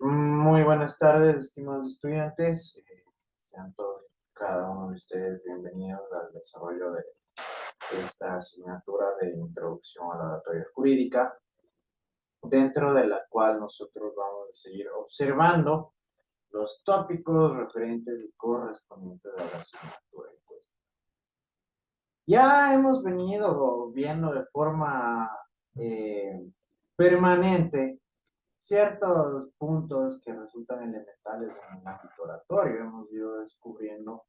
Muy buenas tardes, estimados estudiantes. Sean todos y cada uno de ustedes bienvenidos al desarrollo de esta asignatura de Introducción a la Oratoria Jurídica, dentro de la cual nosotros vamos a seguir observando los tópicos referentes y correspondientes a la asignatura en cuestión. Ya hemos venido viendo de forma permanente ciertos puntos que resultan elementales en el ámbito oratorio. Hemos ido descubriendo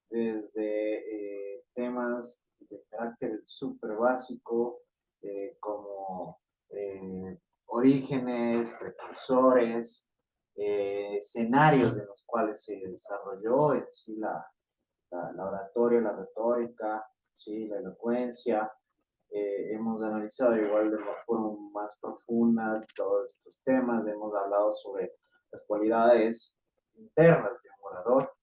desde temas de carácter súper básico, como orígenes, precursores, escenarios en los cuales se desarrolló en sí la oratoria, la retórica, ¿sí? La elocuencia. Hemos analizado igual de forma más profunda todos estos temas, hemos hablado sobre las cualidades internas de un orador,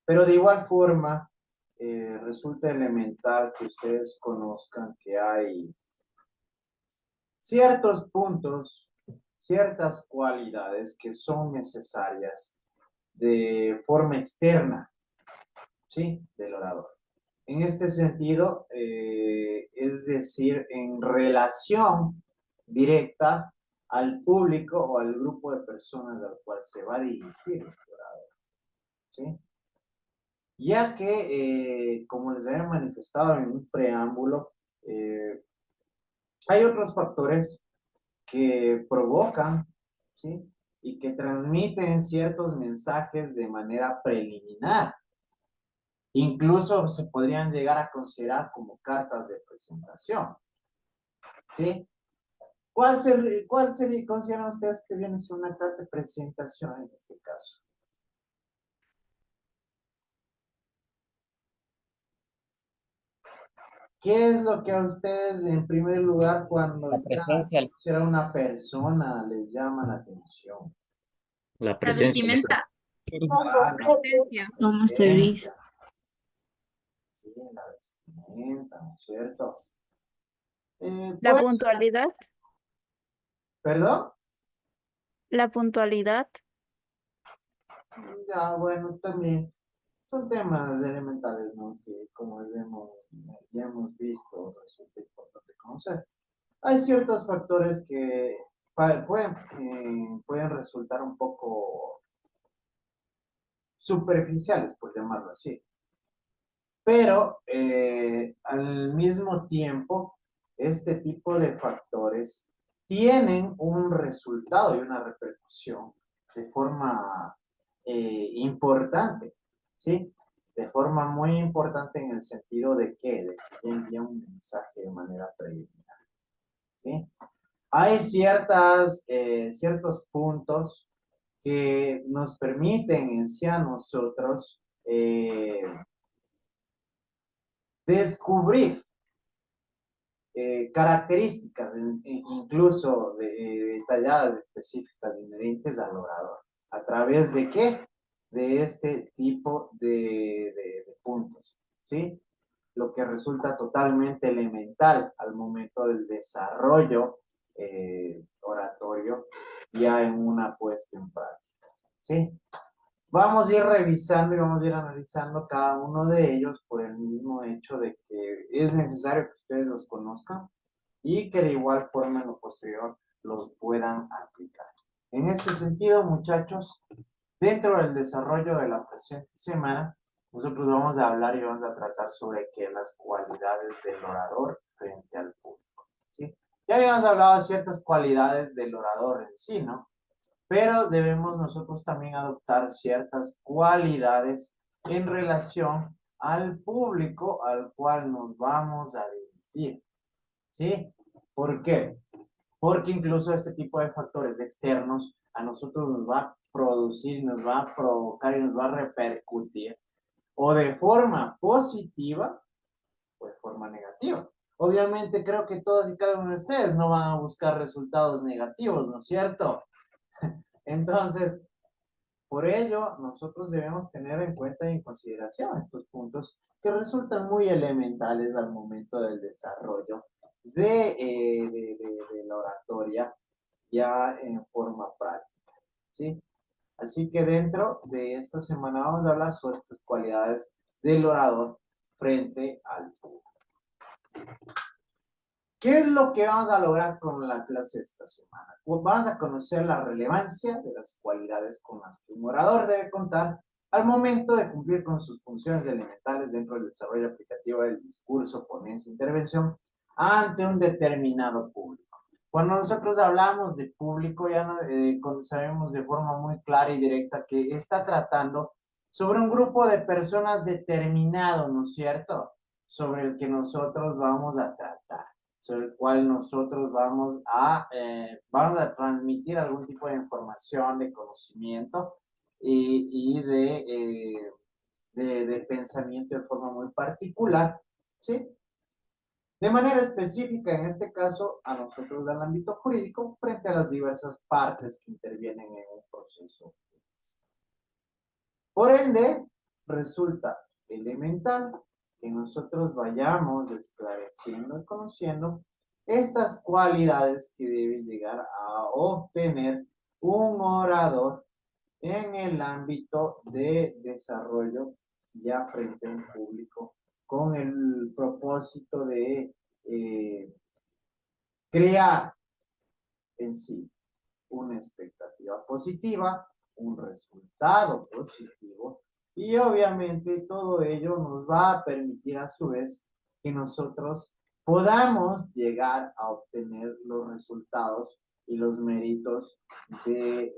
pero de igual forma resulta elemental que ustedes conozcan que hay ciertos puntos, ciertas cualidades que son necesarias de forma externa, ¿sí? Del orador. En este sentido, es decir, en relación directa al público o al grupo de personas al cual se va a dirigir este orador, ¿sí? Ya que, como les había manifestado en un preámbulo, hay otros factores que provocan, ¿sí? Y que transmiten ciertos mensajes de manera preliminar. Incluso se podrían llegar a considerar como cartas de presentación, ¿sí? ¿Cuál sería, consideran ustedes que viene a ser una carta de presentación en este caso? ¿Qué es lo que a ustedes, en primer lugar, cuando La ya presencia, conocer a una persona les llama la atención? la La presencia, vestimenta o Ah, la presencia. ¿Cómo se viste? presencia, sí, la vestimenta, ¿no es cierto? La Pues, puntualidad. ¿perdón? La puntualidad. Ya, bueno, también son temas elementales, ¿no? Que como ya hemos visto, resulta importante conocer. Hay ciertos factores que pueden resultar un poco superficiales, por llamarlo así, pero al mismo tiempo, este tipo de factores tienen un resultado y una repercusión de forma importante, ¿sí? De forma muy importante en el sentido de que envía un mensaje de manera preliminar, ¿sí? Hay ciertos puntos que nos permiten en sí a nosotros descubrir características, incluso detalladas, específicas, inherentes al orador. ¿A través de qué? De este tipo de puntos, ¿sí? Lo que resulta totalmente elemental al momento del desarrollo oratorio ya en una puesta en práctica, ¿sí? Vamos a ir revisando y vamos a ir analizando cada uno de ellos por el mismo hecho de que es necesario que ustedes los conozcan y que de igual forma en lo posterior los puedan aplicar. En este sentido, muchachos, dentro del desarrollo de la presente semana, nosotros vamos a hablar y vamos a tratar sobre qué las cualidades del orador frente al público, ¿sí? Ya habíamos hablado de ciertas cualidades del orador en sí, ¿no? Pero debemos nosotros también adoptar ciertas cualidades en relación al público al cual nos vamos a dirigir, ¿sí? ¿Por qué? Porque incluso este tipo de factores externos a nosotros nos va a producir, nos va a provocar y nos va a repercutir o de forma positiva o de forma negativa. Obviamente creo que todos y cada uno de ustedes no van a buscar resultados negativos, ¿no es cierto? Entonces, por ello, nosotros debemos tener en cuenta y en consideración estos puntos que resultan muy elementales al momento del desarrollo de la oratoria ya en forma práctica. ¿sí? Así que dentro de esta semana vamos a hablar sobre estas cualidades del orador frente al público. ¿Qué es lo que vamos a lograr con la clase de esta semana? Pues vamos a conocer la relevancia de las cualidades con las que un orador debe contar al momento de cumplir con sus funciones elementales dentro del desarrollo aplicativo del discurso, ponencia, intervención ante un determinado público. Cuando nosotros hablamos de público, ya sabemos de forma muy clara y directa que está tratando sobre un grupo de personas determinado, ¿no es cierto? Sobre el que nosotros vamos a tratar, sobre el cual nosotros vamos a transmitir algún tipo de información, de conocimiento y de pensamiento de forma muy particular, ¿sí? De manera específica, en este caso, a nosotros del ámbito jurídico, frente a las diversas partes que intervienen en un proceso. Por ende, resulta elemental que nosotros vayamos esclareciendo y conociendo estas cualidades que debe llegar a obtener un orador en el ámbito de desarrollo ya frente a un público con el propósito de crear en sí una expectativa positiva, un resultado positivo y obviamente todo ello nos va a permitir a su vez que nosotros podamos llegar a obtener los resultados y los méritos de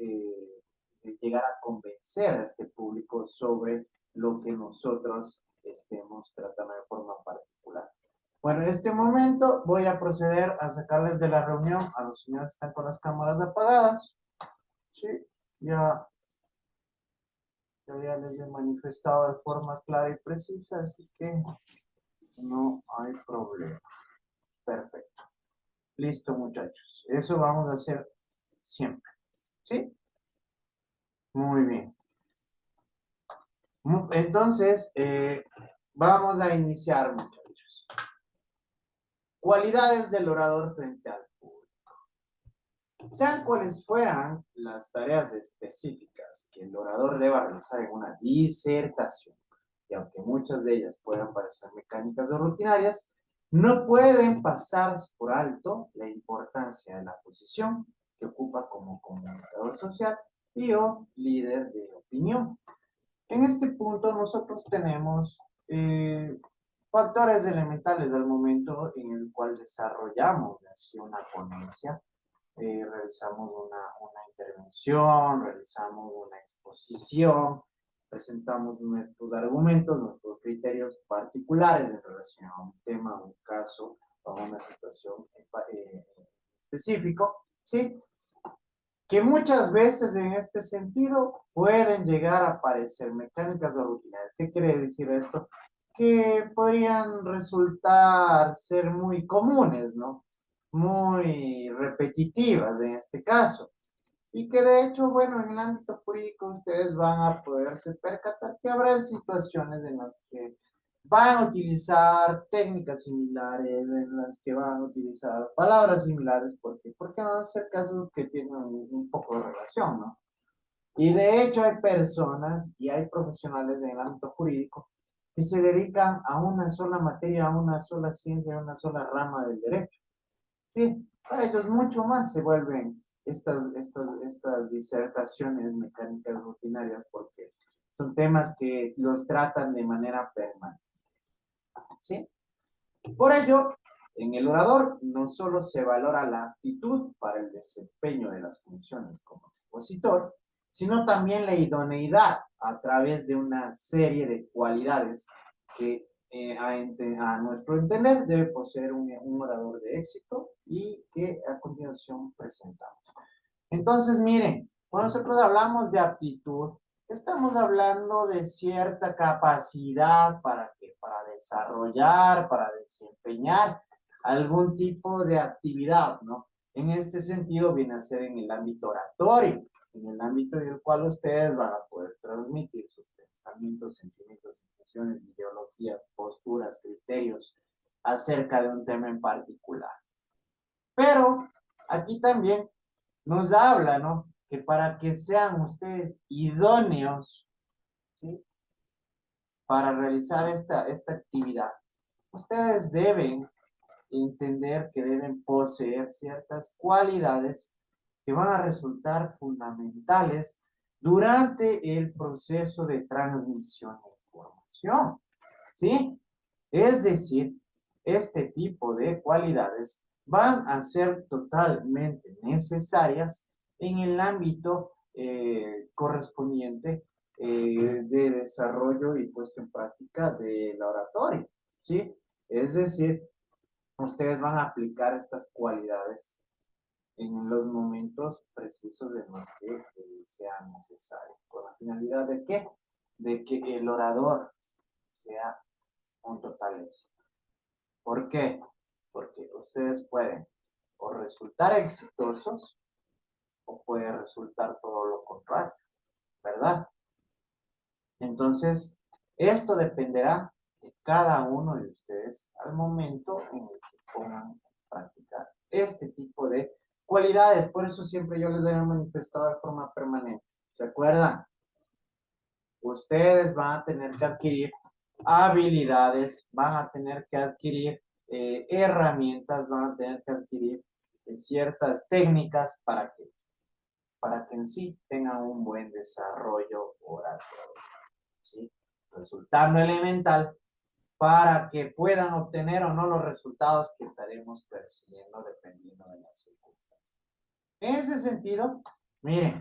llegar a convencer a este público sobre lo que nosotros estemos tratando de forma particular. Bueno, en este momento voy a proceder a sacarles de la reunión a los señores que están con las cámaras apagadas. Sí, ya les he manifestado de forma clara y precisa, así que no hay problema. Perfecto. Listo, muchachos. Eso vamos a hacer siempre. ¿Sí? Muy bien. Entonces, vamos a iniciar, muchachos. Cualidades del orador frente al público. Sean cuales fueran las tareas específicas que el orador deba realizar en una disertación, y aunque muchas de ellas puedan parecer mecánicas o rutinarias, no pueden pasar por alto la importancia de la posición que ocupa como comunicador social y o líder de opinión. En este punto nosotros tenemos factores elementales al momento en el cual desarrollamos así una ponencia. Realizamos una intervención, realizamos una exposición, presentamos nuestros argumentos, nuestros criterios particulares en relación a un tema, a un caso, a una situación específico, ¿sí? Que muchas veces en este sentido pueden llegar a parecer mecánicas o rutinarias. ¿Qué quiere decir esto? Que podrían resultar ser muy comunes, ¿no? Muy repetitivas en este caso. Y que de hecho, bueno, en el ámbito jurídico ustedes van a poderse percatar que habrá situaciones en las que van a utilizar técnicas similares, en las que van a utilizar palabras similares, porque van a ser casos que tienen un poco de relación, ¿no? Y de hecho hay personas y hay profesionales en el ámbito jurídico que se dedican a una sola materia, a una sola ciencia, a una sola rama del derecho. Sí, para ellos mucho más se vuelven estas disertaciones mecánicas rutinarias porque son temas que los tratan de manera permanente. ¿Sí? Por ello, en el orador no solo se valora la aptitud para el desempeño de las funciones como expositor, sino también la idoneidad a través de una serie de cualidades que a nuestro entender debe poseer un orador de éxito y que a continuación presentamos. Entonces, miren, cuando nosotros hablamos de aptitud, estamos hablando de cierta capacidad para desarrollar, para desempeñar algún tipo de actividad, ¿no? En este sentido viene a ser en el ámbito oratorio, en el ámbito en el cual ustedes van a poder transmitir sus pensamientos, sentimientos, sensaciones, ideologías, posturas, criterios acerca de un tema en particular. Pero aquí también nos habla, ¿no? que para que sean ustedes idóneos, ¿sí?, para realizar esta actividad, ustedes deben entender que deben poseer ciertas cualidades que van a resultar fundamentales durante el proceso de transmisión de información, ¿sí? Es decir, este tipo de cualidades van a ser totalmente necesarias en el ámbito correspondiente de desarrollo y puesta en práctica de la oratoria, ¿sí? Es decir, ustedes van a aplicar estas cualidades en los momentos precisos de los que sea necesario. ¿Con la finalidad de qué? De que el orador sea un total éxito. ¿Por qué? Porque ustedes pueden o resultar exitosos o puede resultar todo lo contrario, ¿verdad? Entonces, esto dependerá de cada uno de ustedes al momento en el que pongan en práctica este tipo de cualidades. Por eso siempre yo les he manifestado de forma permanente. ¿Se acuerdan? Ustedes van a tener que adquirir habilidades, van a tener que adquirir herramientas, van a tener que adquirir ciertas técnicas para que en sí tengan un buen desarrollo oratorio, ¿sí? Resultando elemental para que puedan obtener o no los resultados que estaremos persiguiendo dependiendo de las circunstancias. En ese sentido, miren,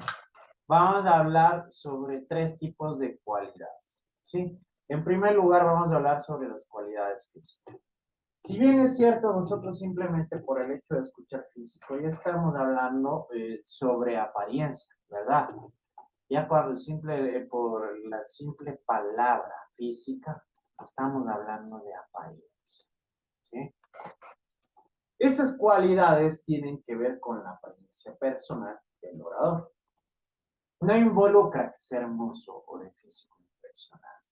vamos a hablar sobre 3 tipos de cualidades, ¿sí? En primer lugar, vamos a hablar sobre las cualidades físicas. Si bien es cierto, nosotros simplemente por el hecho de escuchar físico ya estamos hablando sobre apariencia, ¿verdad? Ya por la simple palabra física, estamos hablando de apariencia, ¿sí? Estas cualidades tienen que ver con la apariencia personal del orador. No involucra que sea hermoso o de físico impresionante,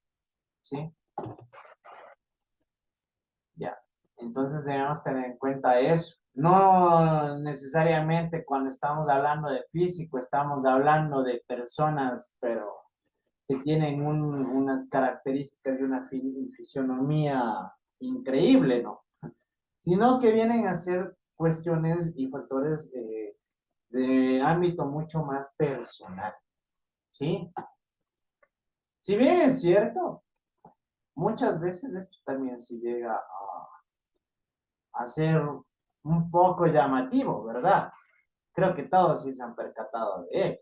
¿sí? Ya. Entonces debemos tener en cuenta eso. No necesariamente cuando estamos hablando de físico, estamos hablando de personas, pero que tienen unas características y una fisionomía increíble, ¿no? Sino que vienen a ser cuestiones y factores de ámbito mucho más personal, ¿sí? Si bien es cierto, muchas veces esto también se llega a ser un poco llamativo, ¿verdad? Creo que todos sí se han percatado de él,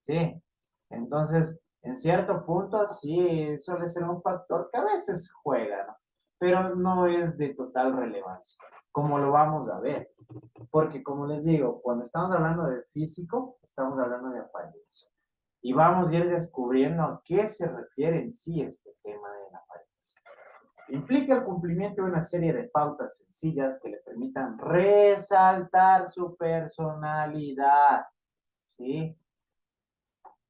¿sí? Entonces, en cierto punto sí suele ser un factor que a veces juega, ¿no? Pero no es de total relevancia, como lo vamos a ver. Porque como les digo, cuando estamos hablando de físico, estamos hablando de apariencia. Y vamos a ir descubriendo a qué se refiere en sí este tema de la apariencia. Implica el cumplimiento de una serie de pautas sencillas que le permitan resaltar su personalidad, ¿sí?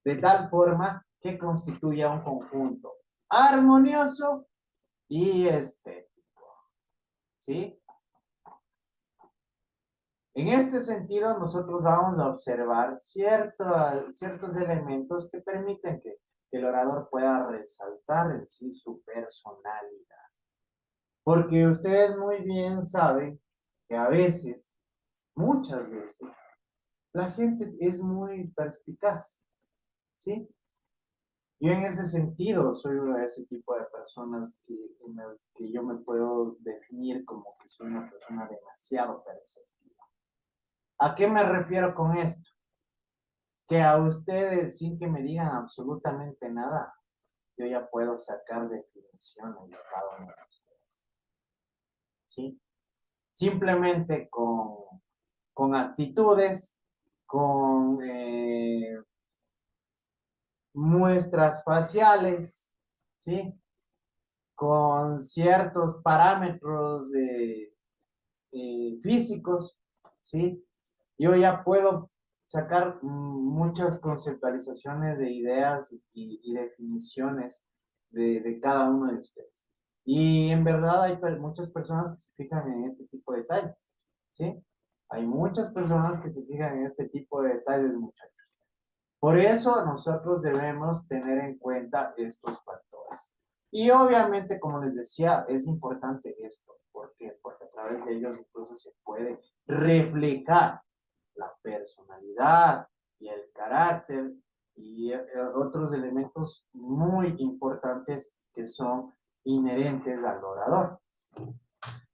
De tal forma que constituya un conjunto armonioso y estético, ¿sí? En este sentido, nosotros vamos a observar ciertos elementos que permiten que el orador pueda resaltar en sí su personalidad. Porque ustedes muy bien saben que a veces, muchas veces, la gente es muy perspicaz, ¿sí? Yo en ese sentido soy uno de ese tipo de personas en las que yo me puedo definir como que soy una persona demasiado perceptiva. ¿A qué me refiero con esto? Que a ustedes, sin que me digan absolutamente nada, yo ya puedo sacar definiciones de cada uno de ustedes, ¿sí? Simplemente con actitudes, con muestras faciales, ¿sí? Con ciertos parámetros físicos, ¿sí? Yo ya puedo sacar muchas conceptualizaciones de ideas y definiciones de cada uno de ustedes. Y en verdad hay muchas personas que se fijan en este tipo de detalles, ¿sí? Hay muchas personas que se fijan en este tipo de detalles, muchachos. Por eso nosotros debemos tener en cuenta estos factores. Y obviamente, como les decía, es importante esto. ¿Por qué? Porque a través de ellos incluso se puede reflejar la personalidad y el carácter y otros elementos muy importantes que son inherentes al orador.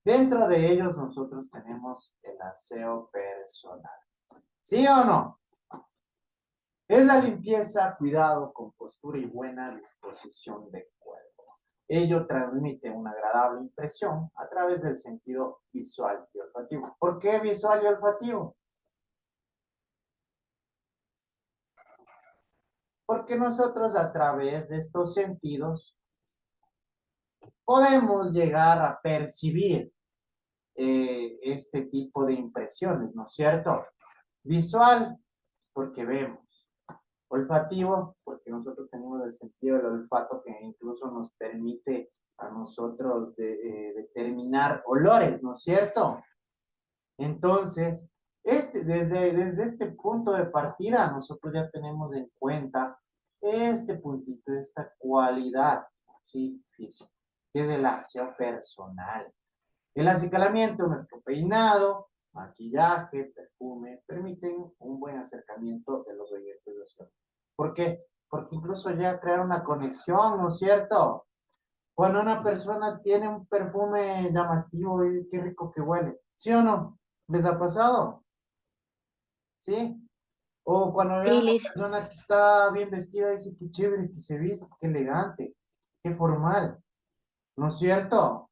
Dentro de ellos nosotros tenemos el aseo personal. ¿Sí o no? Es la limpieza, cuidado, compostura y buena disposición de cuerpo. Ello transmite una agradable impresión a través del sentido visual y olfativo. ¿Por qué visual y olfativo? Porque nosotros a través de estos sentidos podemos llegar a percibir este tipo de impresiones, ¿no es cierto? Visual, porque vemos. Olfativo, porque nosotros tenemos el sentido del olfato que incluso nos permite a nosotros determinar olores, ¿no es cierto? Entonces, desde este punto de partida, nosotros ya tenemos en cuenta este puntito, esta cualidad, ¿sí? Física, que es el aseo personal. El acicalamiento, nuestro peinado, maquillaje, perfume, permiten un buen acercamiento de los oyentes de ciudad. ¿Por qué? Porque incluso ya crear una conexión, ¿no es cierto? Cuando una persona tiene un perfume llamativo, qué rico que huele. ¿Sí o no? ¿Les ha pasado? ¿Sí? O cuando vean a Sí, una Liz. persona que está bien vestida, dice qué chévere que se viste, qué elegante, qué formal. ¿No es cierto?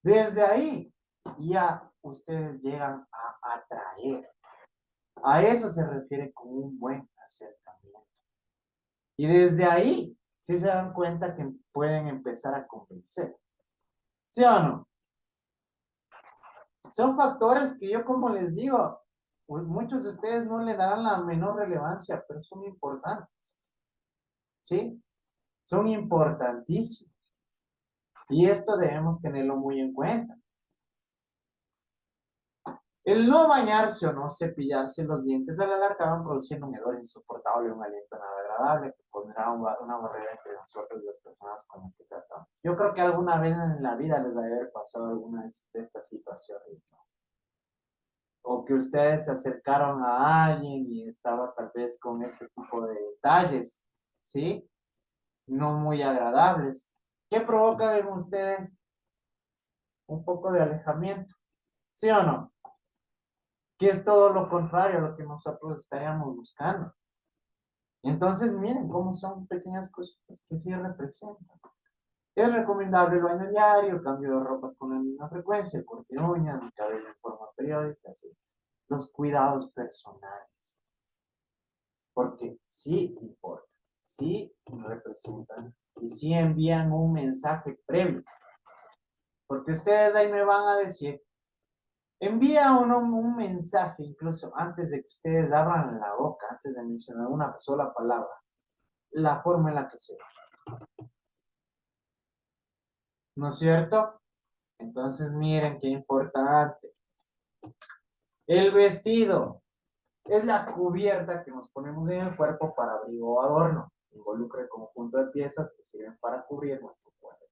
Desde ahí ya ustedes llegan a atraer. A eso se refiere con un buen acercamiento. Y desde ahí sí se dan cuenta que pueden empezar a convencer. ¿Sí o no? Son factores que yo, como les digo, pues muchos de ustedes no le darán la menor relevancia, pero son importantes. ¿Sí? Son importantísimos. Y esto debemos tenerlo muy en cuenta. El no bañarse o no cepillarse los dientes a la larga van produciendo un hedor insoportable y un aliento nada agradable que pondrá una barrera entre nosotros y las personas con las que tratamos. Yo creo que alguna vez en la vida les debe haber pasado alguna de estas situaciones, ¿no? O que ustedes se acercaron a alguien y estaba tal vez con este tipo de detalles, ¿sí? No muy agradables. ¿Qué provoca en ustedes? Un poco de alejamiento, ¿sí o no? Que es todo lo contrario a lo que nosotros estaríamos buscando. Entonces, miren cómo son pequeñas cositas que sí representan. Es recomendable el baño diario, el cambio de ropas con la misma frecuencia, el corte de uñas, el cabello en forma periódica, ¿sí? Los cuidados personales. Porque sí importa, sí representan y sí envían un mensaje previo. Porque ustedes ahí me van a decir, envía uno un mensaje incluso antes de que ustedes abran la boca, antes de mencionar una sola palabra, la forma en la que se va. ¿No es cierto? Entonces miren qué importante. El vestido es la cubierta que nos ponemos en el cuerpo para abrigo o adorno. Involucra el conjunto de piezas que sirven para cubrir nuestro cuerpo.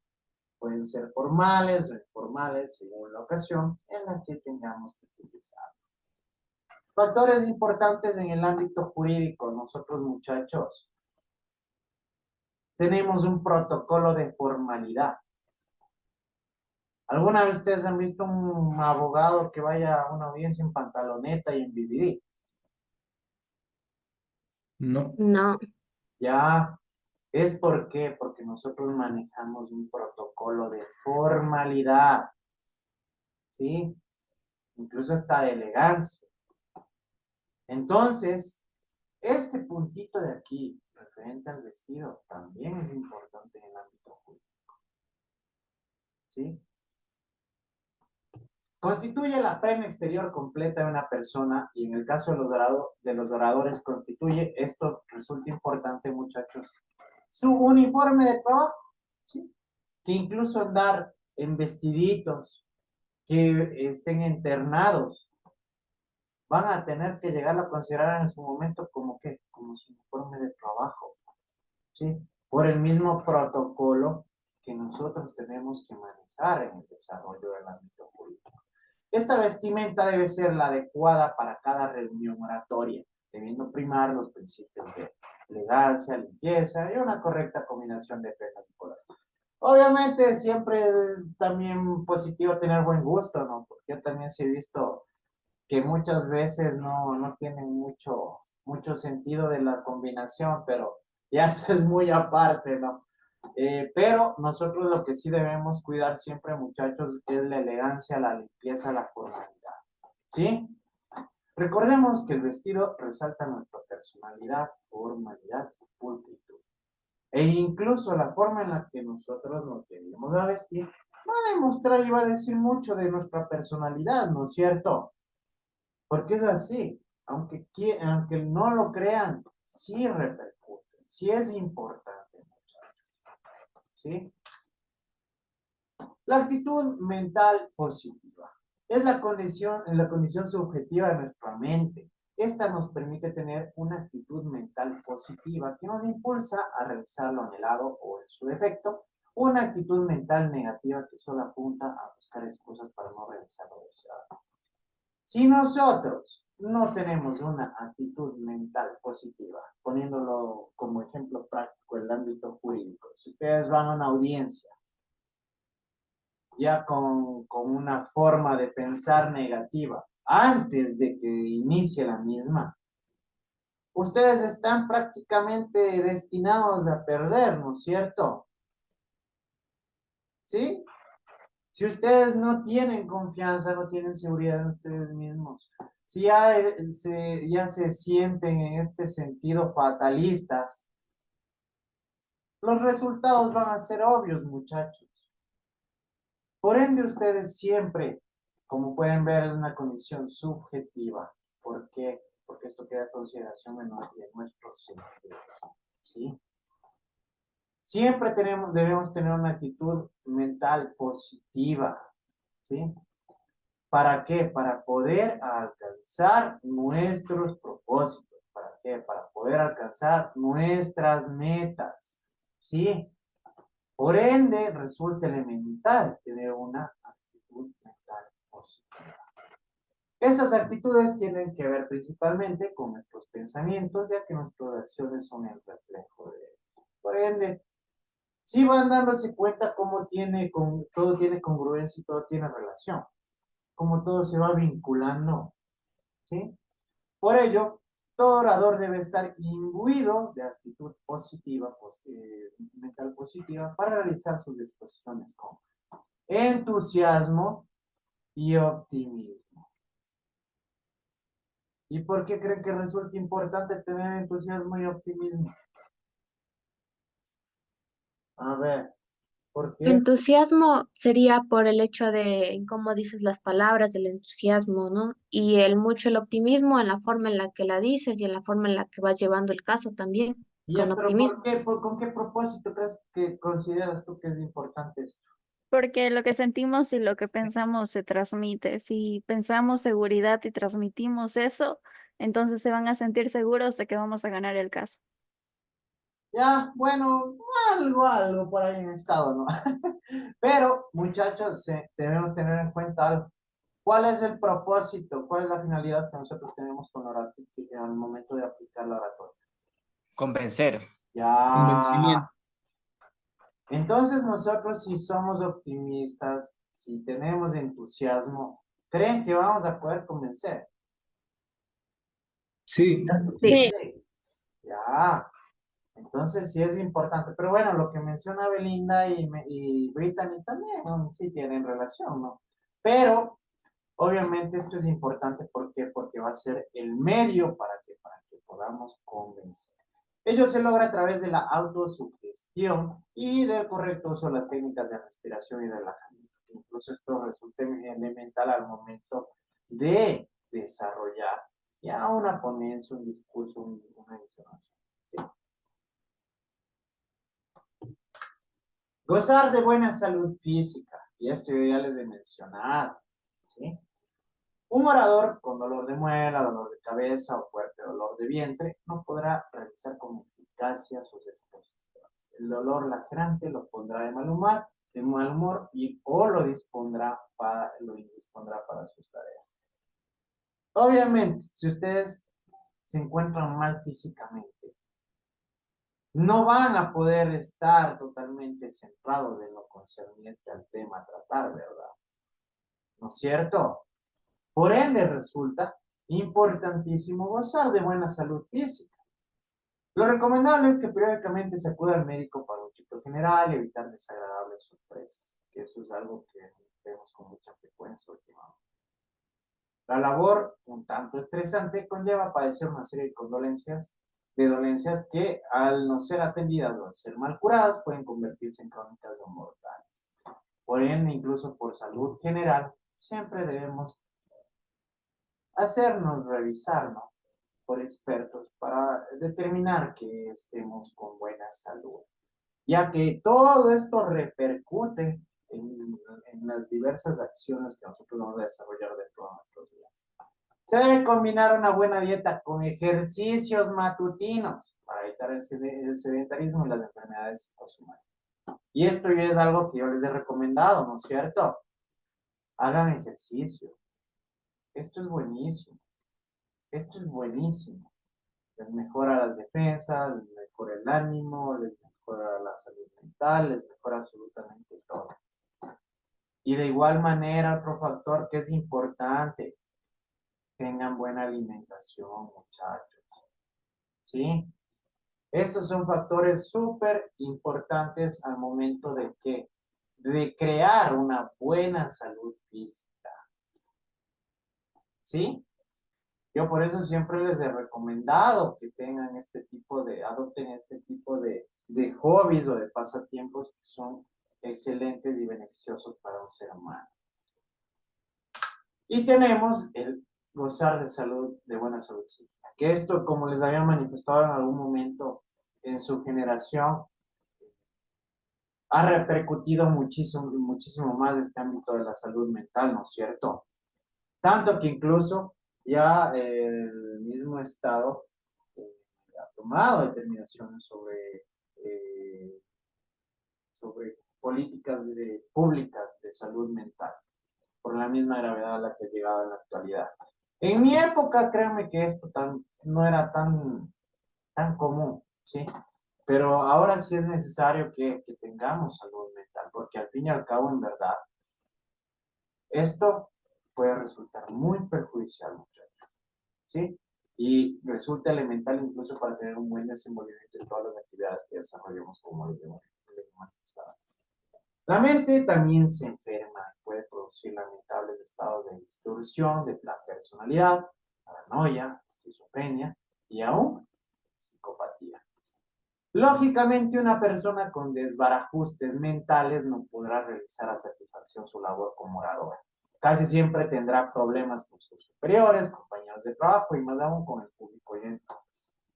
Pueden ser formales o informales según la ocasión en la que tengamos que utilizar. Factores importantes en el ámbito jurídico. Nosotros, muchachos, tenemos un protocolo de formalidad. ¿Alguna vez ustedes han visto un abogado que vaya a una audiencia en pantaloneta y en BBD? No. No. Ya, ¿es por qué? Porque nosotros manejamos un protocolo de formalidad, ¿sí? Incluso hasta de elegancia. Entonces, este puntito de aquí, referente al vestido, también es importante en el ámbito jurídico, ¿sí? Constituye la prenda exterior completa de una persona y en el caso de los oradores constituye, esto resulta importante, muchachos, su uniforme de trabajo, ¿sí? Que incluso andar en vestiditos, que estén internados, van a tener que llegar a considerar en su momento como que, como su uniforme de trabajo, ¿sí? Por el mismo protocolo que nosotros tenemos que manejar en el desarrollo del ámbito jurídico. Esta vestimenta debe ser la adecuada para cada reunión oratoria, debiendo primar los principios de elegancia, limpieza y una correcta combinación de prendas y colores. Obviamente siempre es también positivo tener buen gusto, ¿no? Porque yo también sí he visto que muchas veces no tienen mucho sentido de la combinación, pero ya eso es muy aparte, ¿no? Pero nosotros lo que sí debemos cuidar siempre, muchachos, es la elegancia, la limpieza, la formalidad, ¿sí? Recordemos que el vestido resalta nuestra personalidad, formalidad y pulcritud. E incluso la forma en la que nosotros nos queremos a vestir va a demostrar y va a decir mucho de nuestra personalidad, ¿no es cierto? Porque es así, aunque no lo crean, sí repercute, sí es importante, muchachos, ¿sí? La actitud mental positiva es la condición subjetiva de nuestra mente. Esta nos permite tener una actitud mental positiva que nos impulsa a realizar lo anhelado o en su defecto, una actitud mental negativa que solo apunta a buscar excusas para no realizar lo deseado. Si nosotros no tenemos una actitud mental positiva, poniéndolo como ejemplo práctico en el ámbito jurídico, si ustedes van a una audiencia ya con una forma de pensar negativa antes de que inicie la misma, ustedes están prácticamente destinados a perder, ¿no es cierto? ¿Sí? Si ustedes no tienen confianza, no tienen seguridad en ustedes mismos, si ya se sienten en este sentido fatalistas, los resultados van a ser obvios, muchachos. Por ende, ustedes siempre, como pueden ver, es una condición subjetiva. ¿Por qué? Porque esto queda a consideración de nuestros sentidos, ¿sí? Siempre debemos tener una actitud mental positiva, ¿sí? ¿Para qué? Para poder alcanzar nuestros propósitos. ¿Para qué? Para poder alcanzar nuestras metas, ¿sí? Por ende, resulta elemental tener una actitud mental positiva. Esas actitudes tienen que ver principalmente con nuestros pensamientos, ya que nuestras acciones son el reflejo de ellos. Por ende, sí van dándose cuenta cómo todo tiene congruencia y todo tiene relación, cómo todo se va vinculando, ¿sí? Por ello, todo orador debe estar imbuido de actitud positiva, mental positiva, para realizar sus exposiciones con entusiasmo y optimismo. ¿Y por qué creen que resulta importante tener entusiasmo y optimismo? A ver, ¿por qué? Entusiasmo sería por el hecho de, como dices las palabras, del entusiasmo, ¿no? Y el optimismo en la forma en la que la dices y en la forma en la que vas llevando el caso también, con Ya, pero ¿por optimismo. qué? ¿Con qué propósito crees que consideras tú que es importante esto? Porque lo que sentimos y lo que pensamos se transmite. Si pensamos seguridad y transmitimos eso, entonces se van a sentir seguros de que vamos a ganar el caso. Ya, bueno, algo por ahí en estado, ¿no? Pero, muchachos, debemos tener en cuenta algo. ¿Cuál es el propósito? ¿Cuál es la finalidad que nosotros tenemos con la oratoria al momento de aplicar la oratoria? Convencer. Ya. Convencimiento. Entonces nosotros si somos optimistas, si tenemos entusiasmo, ¿creen que vamos a poder convencer? Sí, Sí. Sí. Ya. Entonces sí es importante. Pero bueno, lo que menciona Belinda y Brittany también, ¿no? Sí tienen relación, ¿no? Pero obviamente esto es importante ¿por qué? Porque va a ser el medio para que podamos convencer. Ello se logra a través de la autosugestión y del correcto uso de las técnicas de respiración y relajamiento. Incluso esto resulta elemental al momento de desarrollar ya una ponencia, un discurso, una disertación. ¿Sí? Gozar de buena salud física, y esto yo ya les he mencionado, ¿sí? Un orador con dolor de muela, dolor de cabeza o fuerte dolor de vientre no podrá realizar con eficacia sus exposiciones. El dolor lacerante lo pondrá de mal humor o lo indispondrá para sus tareas. Obviamente, si ustedes se encuentran mal físicamente, no van a poder estar totalmente centrados en lo concerniente al tema a tratar, ¿verdad? ¿No es cierto? Por ende, resulta importantísimo gozar de buena salud física. Lo recomendable es que periódicamente se acuda al médico para un chequeo general y evitar desagradables sorpresas, que eso es algo que vemos con mucha frecuencia últimamente. La labor, un tanto estresante, conlleva padecer una serie de dolencias que, al no ser atendidas o al ser mal curadas, pueden convertirse en crónicas o mortales. Por ende, incluso por salud general, siempre debemos hacernos revisarnos por expertos para determinar que estemos con buena salud, ya que todo esto repercute en las diversas acciones que nosotros vamos a desarrollar dentro de nuestros días. Se debe combinar una buena dieta con ejercicios matutinos para evitar el sedentarismo y las enfermedades psicosomáticas. Y esto ya es algo que yo les he recomendado, ¿no es cierto? Hagan ejercicio. Esto es buenísimo. Esto es buenísimo. Les mejora las defensas, les mejora el ánimo, les mejora la salud mental, les mejora absolutamente todo. Y de igual manera, otro factor que es importante, tengan buena alimentación, muchachos. ¿Sí? Estos son factores súper importantes al momento de crear una buena salud física. ¿Sí? Yo por eso siempre les he recomendado que tengan adopten este tipo de hobbies o de pasatiempos que son excelentes y beneficiosos para un ser humano. Y tenemos el gozar de buena salud psíquica. Que esto, como les había manifestado en algún momento en su generación, ha repercutido muchísimo, muchísimo más este ámbito de la salud mental, ¿no es cierto? Tanto que incluso ya el mismo Estado ha tomado determinaciones sobre políticas públicas de salud mental, por la misma gravedad a la que ha llegado en la actualidad. En mi época, créanme que esto no era tan común, ¿sí? Pero ahora sí es necesario que tengamos salud mental, porque al fin y al cabo, en verdad, esto puede resultar muy perjudicial, muchachos, ¿sí? Y resulta elemental incluso para tener un buen desenvolvimiento en todas las actividades que desarrollamos como les manifestaba. La mente también se enferma y puede producir lamentables estados de distorsión de la personalidad, paranoia, esquizofrenia y aún psicopatía. Lógicamente, una persona con desbarajustes mentales no podrá realizar a satisfacción su labor como oradora. Casi siempre tendrá problemas con sus superiores, compañeros de trabajo y más aún con el público oyente.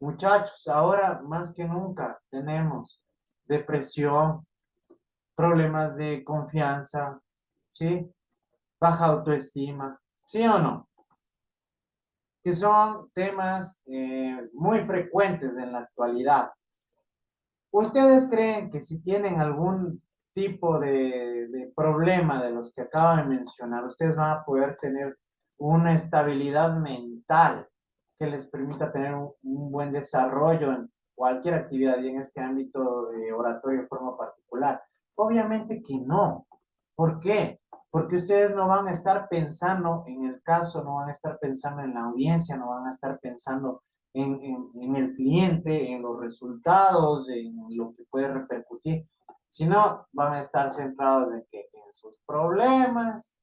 Muchachos, ahora más que nunca tenemos depresión, problemas de confianza, ¿sí? Baja autoestima, ¿sí o no? Que son temas muy frecuentes en la actualidad. ¿Ustedes creen que si tienen algún tipo de problema de los que acabo de mencionar, ustedes van a poder tener una estabilidad mental que les permita tener un buen desarrollo en cualquier actividad y en este ámbito de oratorio de forma particular? Obviamente que no. ¿Por qué? Porque ustedes no van a estar pensando en el caso, no van a estar pensando en la audiencia, no van a estar pensando en el cliente, en los resultados, en lo que puede repercutir, sino van a estar centrados en sus problemas,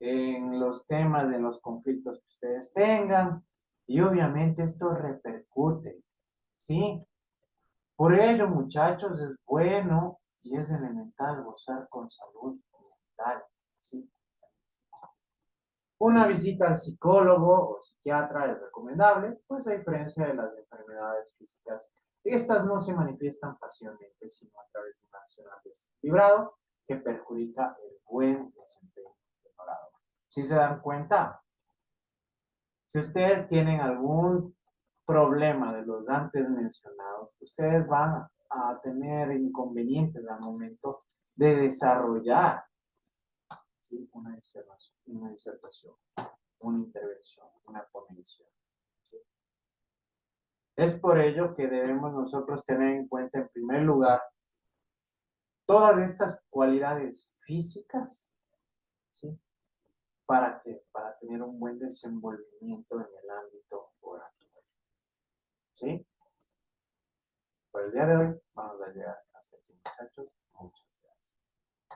en los temas, en los conflictos que ustedes tengan, y obviamente esto repercute, ¿sí? Por ello, muchachos, es bueno y es elemental gozar con salud mental, ¿sí? Una visita al psicólogo o psiquiatra es recomendable, pues a diferencia de las enfermedades físicas, estas no se manifiestan fácilmente, sino a través de un accionar desequilibrado que perjudica el buen desempeño del orador. ¿Sí se dan cuenta? Si ustedes tienen algún problema de los antes mencionados, ustedes van a tener inconvenientes al momento de desarrollar, ¿sí? Una disertación, una intervención, una ponencia. ¿Sí? Es por ello que debemos nosotros tener en cuenta, en primer lugar, todas estas cualidades físicas, ¿sí? ¿Para qué? Para tener un buen desenvolvimiento en el ámbito oratorio. ¿Sí? Por el día de hoy